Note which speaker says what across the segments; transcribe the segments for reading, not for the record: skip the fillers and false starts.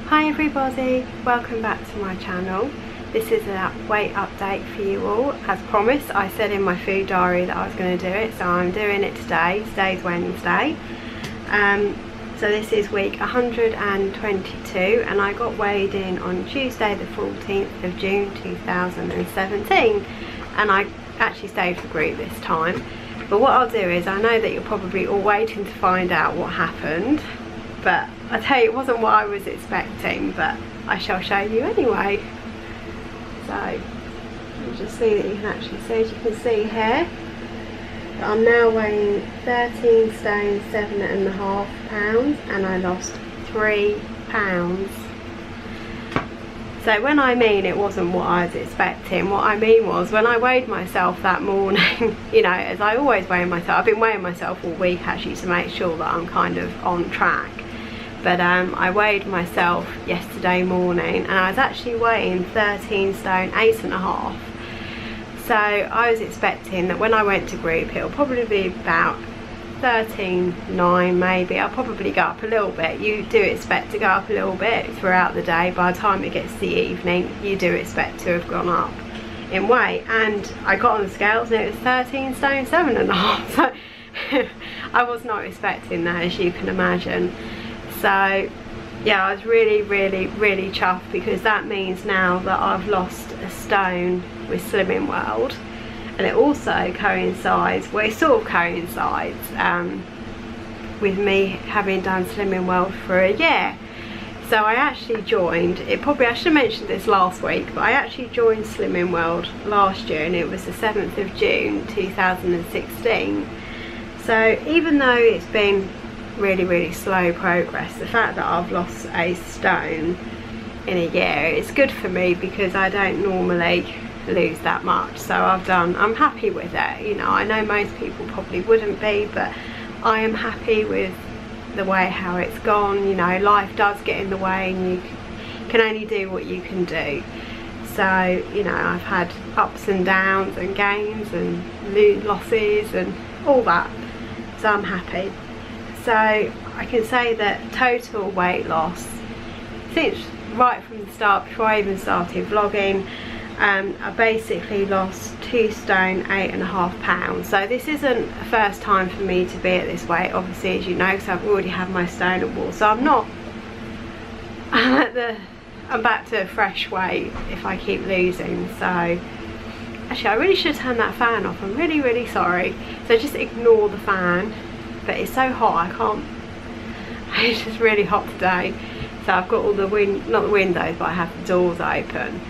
Speaker 1: Hi everybody, welcome back to my channel. This is a weight update for you all. As promised, I said in my food diary that I was going to do it, so I'm doing it today. Today's Wednesday. So this is week 122 and I got weighed in on Tuesday the 14th of June 2017, and I actually stayed for group this time. But what I'll do is, I know that you're probably all waiting to find out what happened, but I tell you, it wasn't what I was expecting, but I shall show you anyway. So you just see that you can actually see, as you can see here, that I'm now weighing 13 stone 7.5 pounds, and I lost 3 pounds. So when I mean it wasn't what I was expecting, what I mean was when I weighed myself that morning, you know, as I always weigh myself, I've been weighing myself all week actually to make sure that I'm kind of on track. But I weighed myself yesterday morning and I was actually weighing 13 stone 8.5. So I was expecting that when I went to group it'll probably be about 13.9 maybe. I'll probably go up a little bit. You do expect to go up a little bit throughout the day. By the time it gets to the evening, you do expect to have gone up in weight. And I got on the scales and it was 13 stone 7.5. So I was not expecting that, as you can imagine. So yeah, I was really chuffed, because that means now that I've lost a stone with Slimming World. And it also coincides, well, it sort of coincides with me having done Slimming World for a year. So I actually joined, I should have mentioned this last week, but I actually joined Slimming World last year, and it was the 7th of June 2016. So even though it's been really slow progress, the fact that I've lost a stone in a year, it's good for me, because I don't normally lose that much. So I'm happy with it. You know, I know most people probably wouldn't be, but I am happy with the way how it's gone. You know, life does get in the way and you can only do what you can do. So, you know, I've had ups and downs and gains and losses and all that, so I'm happy. So I can say that total weight loss since right from the start, before I even started vlogging, I basically lost 2 stone 8.5 pounds. So this isn't the first time for me to be at this weight, obviously, as you know, because I've already had my stone at wall. So I'm back to a fresh weight if I keep losing. So actually I really should turn that fan off. I'm really sorry. So just ignore the fan. But it's so hot, I can't. It's just really hot today. So I've got all the not the windows, but I have the doors open.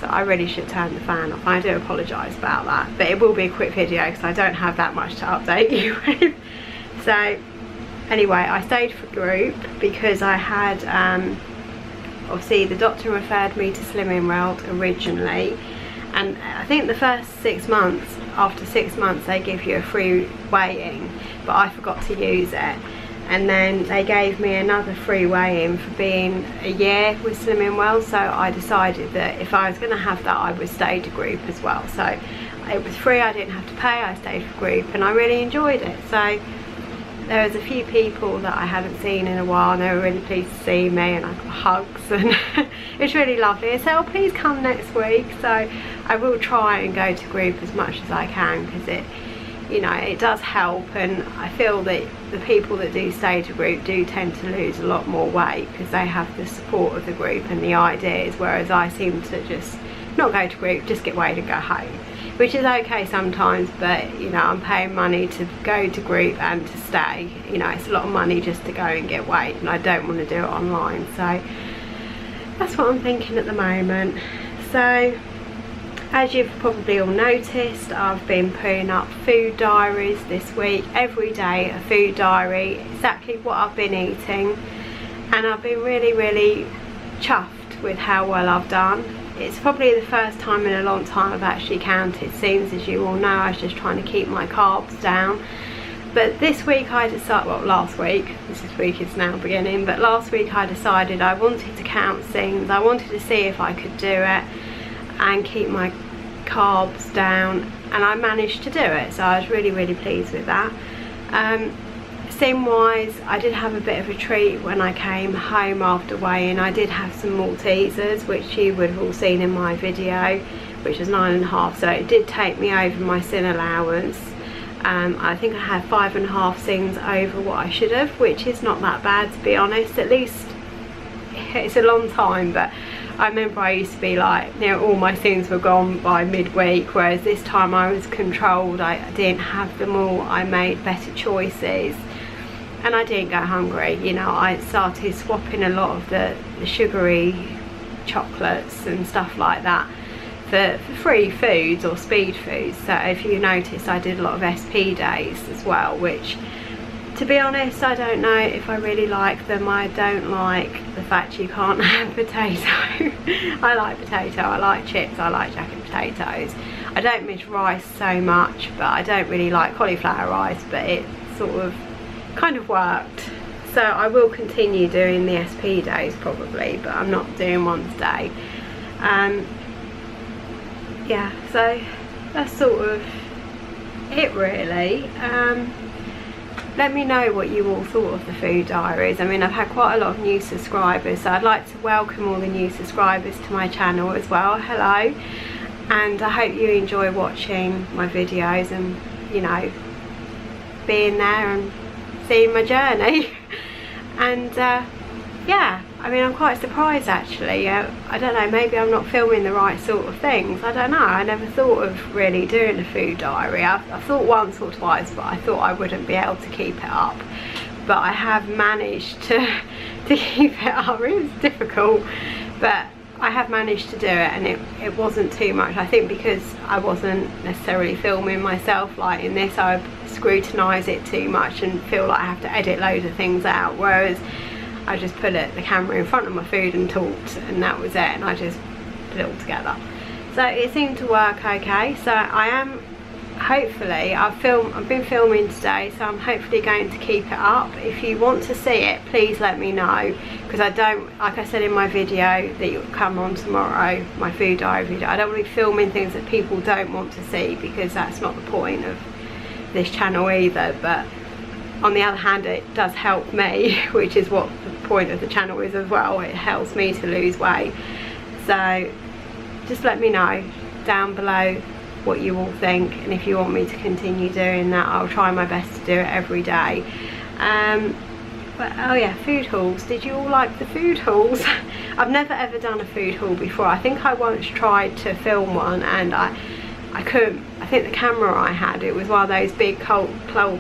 Speaker 1: So I really should turn the fan off. I do apologise about that, but it will be a quick video because I don't have that much to update you with. So anyway, I stayed for group because I had, obviously the doctor referred me to Slimming World originally, and I think the first 6 months, after 6 months they give you a free weigh-in, but I forgot to use it. And then they gave me another free weigh-in for being a year with Slimming World. So I decided that if I was going to have that, I would stay to group as well. So it was free, I didn't have to pay, I stayed for group and I really enjoyed it. So there was a few people that I hadn't seen in a while and they were really pleased to see me, and I got hugs and it's really lovely. I said, oh, please come next week. So I will try and go to group as much as I can, because it, you know, it does help, and I feel that the people that do stay to group do tend to lose a lot more weight because they have the support of the group and the ideas, whereas I seem to just not go to group, just get weighed and go home, which is okay sometimes. But you know, I'm paying money to go to group and to stay. You know, it's a lot of money just to go and get weighed, and I don't want to do it online. So that's what I'm thinking at the moment. So as you've probably all noticed, I've been putting up food diaries this week. Every day a food diary, exactly what I've been eating, and I've been really chuffed with how well I've done. It's probably the first time in a long time I've actually counted. Seems, as you all know, I was just trying to keep my carbs down. But this week I decided, well, last week, this week is now beginning, but last week I decided I wanted to count things. I wanted to see if I could do it and keep my carbs down, and I managed to do it. So I was really pleased with that. Sim wise, I did have a bit of a treat when I came home after weighing. I did have some Maltesers, which you would have all seen in my video, which was 9.5, so it did take me over my sin allowance. I think I had 5.5 sins over what I should have, which is not that bad, to be honest. At least it's a long time, but I remember I used to be like, you know, all my sins were gone by midweek, whereas this time I was controlled. I didn't have them all. I made better choices and I didn't go hungry. You know, I started swapping a lot of the sugary chocolates and stuff like that for free foods or speed foods. So if you notice, I did a lot of SP days as well, which, to be honest, I don't know if I really like them. I don't like the fact you can't have potato. I like potato, I like chips, I like jacket potatoes. I don't miss rice so much, but I don't really like cauliflower rice, but it sort of kind of worked. So I will continue doing the SP days probably, but I'm not doing one today. Yeah, so that's sort of it really. Let me know what you all thought of the food diaries. I mean, I've had quite a lot of new subscribers, so I'd like to welcome all the new subscribers to my channel as well. Hello, and I hope you enjoy watching my videos and, you know, being there and seeing my journey. And yeah, I mean, I'm quite surprised actually. I don't know, maybe I'm not filming the right sort of things. I don't know, I never thought of really doing a food diary. I've thought once or twice, but I thought I wouldn't be able to keep it up. But I have managed to keep it up. It was difficult, but I have managed to do it, and it wasn't too much. I think because I wasn't necessarily filming myself like in this, I scrutinise it too much and feel like I have to edit loads of things out, whereas I just put the camera in front of my food and talked, and that was it, and I just put it all together. So it seemed to work okay. So I am, hopefully, I've been filming today, so I'm hopefully going to keep it up. If you want to see it, please let me know, because I don't, like I said in my video that will come on tomorrow, my food diary video, I don't want to be filming things that people don't want to see, because that's not the point of this channel either. But on the other hand, it does help me, which is what the point of the channel is as well. It helps me to lose weight. So just let me know down below what you all think, and if you want me to continue doing that, I'll try my best to do it every day. But oh yeah, food hauls. Did you all like the food hauls? I've never ever done a food haul before. I think I once tried to film one and I couldn't. I think the camera I had, it was one of those big clumpy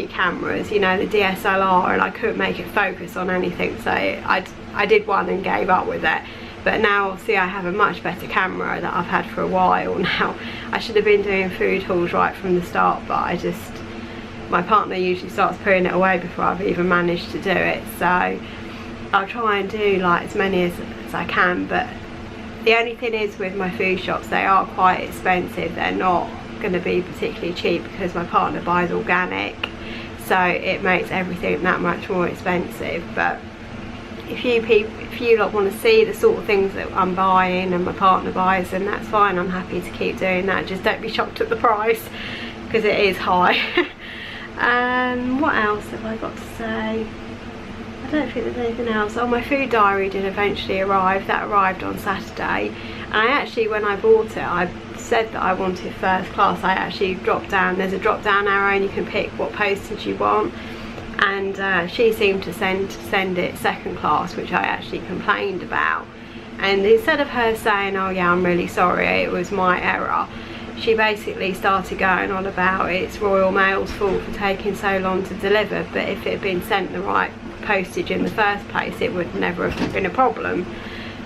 Speaker 1: cameras, you know, the DSLR, and I couldn't make it focus on anything, so I did one and gave up with it. But now obviously I have a much better camera that I've had for a while now. I should have been doing food hauls right from the start, but my partner usually starts putting it away before I've even managed to do it. So I'll try and do like as many as I can, but the only thing is with my food shops, they are quite expensive. They're not going to be particularly cheap because my partner buys organic, so it makes everything that much more expensive. But if you lot want to see the sort of things that I'm buying and my partner buys, then that's fine. I'm happy to keep doing that. Just don't be shocked at the price, because it is high. What else have I got to say? I don't think there's anything else. Oh, my food diary did eventually arrive. That arrived on Saturday, and I actually, when I bought it, I said that I wanted first class. I actually dropped down, there's a drop down arrow and you can pick what postage you want, and she seemed to send it second class, which I actually complained about. And instead of her saying, oh yeah, I'm really sorry, it was my error, she basically started going on about it's Royal Mail's fault for taking so long to deliver, but if it had been sent the right postage in the first place, it would never have been a problem.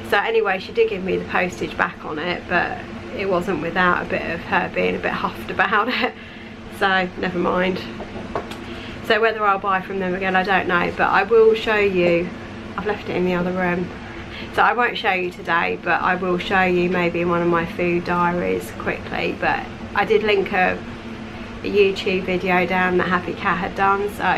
Speaker 1: So anyway, she did give me the postage back on it, but it wasn't without a bit of her being a bit huffed about it, so never mind. So whether I'll buy from them again, I don't know, but I will show you. I've left it in the other room, so I won't show you today, but I will show you maybe in one of my food diaries quickly. But I did link a YouTube video down that HappyCat had done, so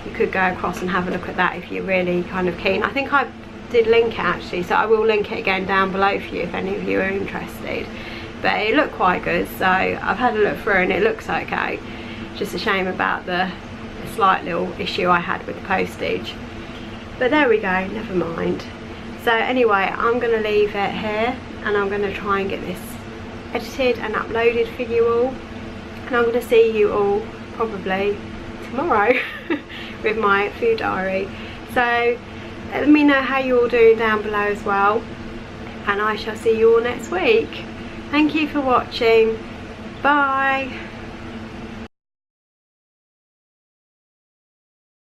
Speaker 1: you could go across and have a look at that if you're really kind of keen. I think I did link it actually, so I will link it again down below for you if any of you are interested. But it looked quite good, so I've had a look through and it looks okay. Just a shame about the slight little issue I had with the postage. But there we go, never mind. So anyway, I'm going to leave it here, and I'm going to try and get this edited and uploaded for you all. And I'm going to see you all probably tomorrow with my food diary. So let me know how you're all doing down below as well, and I shall see you all next week. Thank you for watching. Bye.